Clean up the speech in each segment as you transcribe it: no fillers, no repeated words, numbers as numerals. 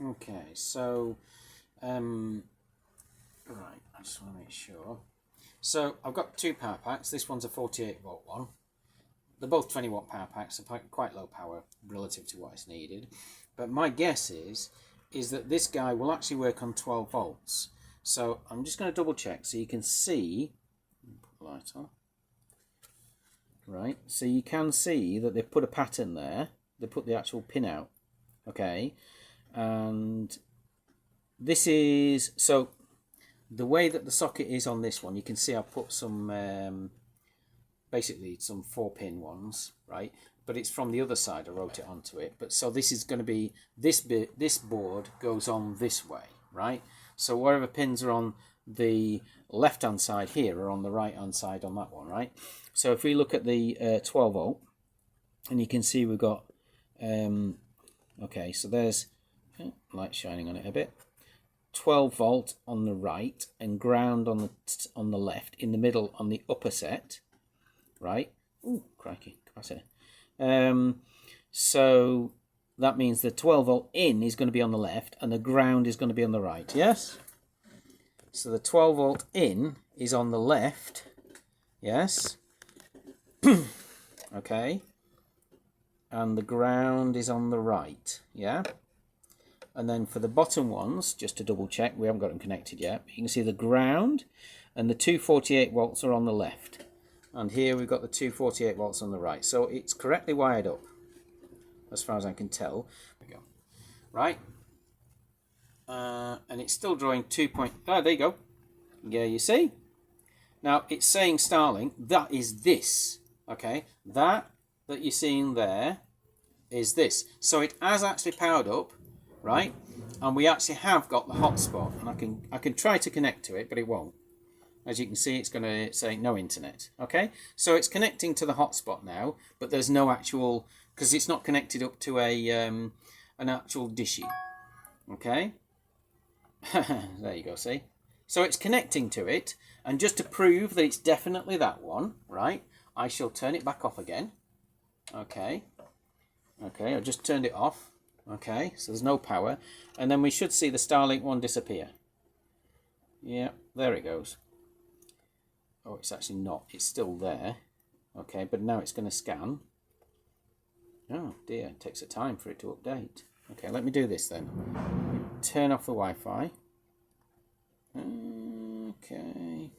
Okay, so right, I just want to make sure. So I've got two power packs. This one's a 48 volt one. They're both 20 watt power packs, so quite low power relative to what is needed. But my guess is that this guy will actually work on 12 volts. So I'm just going to double check so you can see. Put the light on. Right, so you can see that they've put a pattern there. They put the actual pin out. Okay, and this is, so the way that the socket is on this one, you can see I've put some basically some 4-pin ones, right? But it's from the other side. I wrote it onto it. But so this is going to be this bit. This board goes on this way, right? So wherever pins are on the left-hand side here are on the right-hand side on that one, right? So if we look at the 12 volt, and you can see we've got okay. So there's light shining on it a bit. 12 volt on the right and ground on the left. In the middle on the upper set. Right? Ooh, crikey, capacitor. So that means the 12 volt in is going to be on the left and the ground is going to be on the right. Yes? So the 12 volt in is on the left. Yes? Okay. And the ground is on the right. Yeah? And then for the bottom ones, just to double check, we haven't got them connected yet. You can see the ground and the 248 volts are on the left. And here we've got the 248 volts on the right. So it's correctly wired up, as far as I can tell. There we go. Right. And it's still drawing 2. Oh, there you go. Yeah, you see? Now, it's saying Starlink. That is this. Okay? That you're seeing there is this. So it has actually powered up, right? And we actually have got the hotspot. And I can try to connect to it, but it won't. As you can see, it's going to say no internet. Okay, so it's connecting to the hotspot now, but there's no actual, because it's not connected up to a an actual dishy. Okay, there you go. See, so it's connecting to it, and just to prove that it's definitely that one, right? I shall turn it back off again. Okay, I just turned it off. Okay, so there's no power, and then we should see the Starlink one disappear. Yeah, there it goes. Oh, it's actually not. It's still there. Okay, but now it's going to scan. Oh dear, it takes a time for it to update. Okay, let me do this then. Turn off the Wi-Fi. Okay.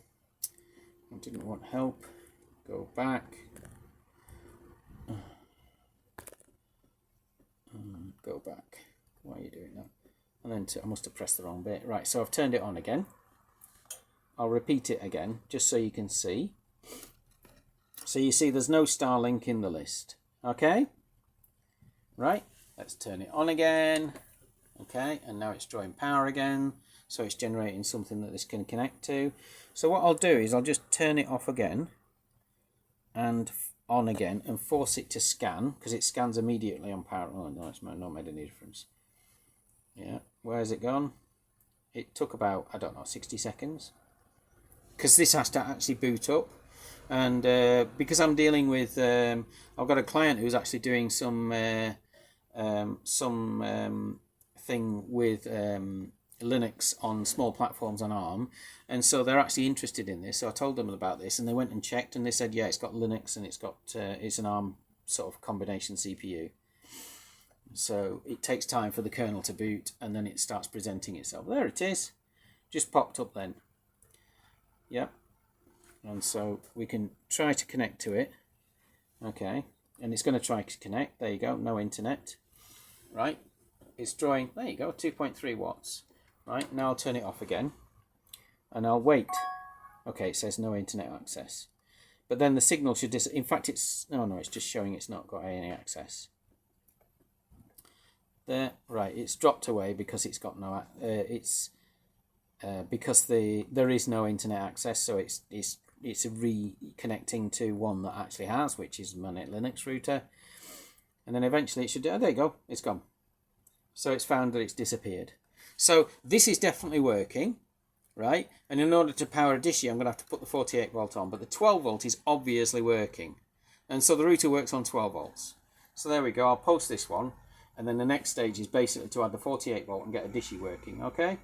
I didn't want help. Go back. Go back. Why are you doing that? And then I must have pressed the wrong bit. Right, so I've turned it on again. I'll repeat it again, just so you can see. So you see there's no Starlink in the list. Okay? Right, let's turn it on again. Okay, and now it's drawing power again. So it's generating something that this can connect to. So what I'll do is I'll just turn it off again and on again and force it to scan, because it scans immediately on power. Oh no, it's not made any difference. Yeah, where has it gone? It took about, I don't know, 60 seconds. Because this has to actually boot up, and because I'm dealing with, I've got a client who's actually doing some thing with Linux on small platforms on ARM, and so they're actually interested in this. So I told them about this, and they went and checked, and they said, yeah, it's got Linux and it's an ARM sort of combination CPU. So it takes time for the kernel to boot, and then it starts presenting itself. There it is, just popped up then. Yep, and so we can try to connect to it. Okay, and it's going to try to connect. There you go, no internet. Right, it's drawing, there you go, 2.3 watts. Right, now I'll turn it off again, and I'll wait. Okay, it says no internet access. But then the signal should in fact, it's, no, it's just showing it's not got any access. There, right, it's dropped away because it's got no, because there is no internet access, so it's reconnecting to one that actually has, which is my Linux router, and then eventually it should. Oh, there you go, it's gone. So it's found that it's disappeared. So this is definitely working, right? And in order to power a dishy, I'm going to have to put the 48 volt on, but the 12 volt is obviously working, and so the router works on 12 volts. So there we go. I'll post this one. and then the next stage is basically to add the 48 volt and get a dishy working. Okay.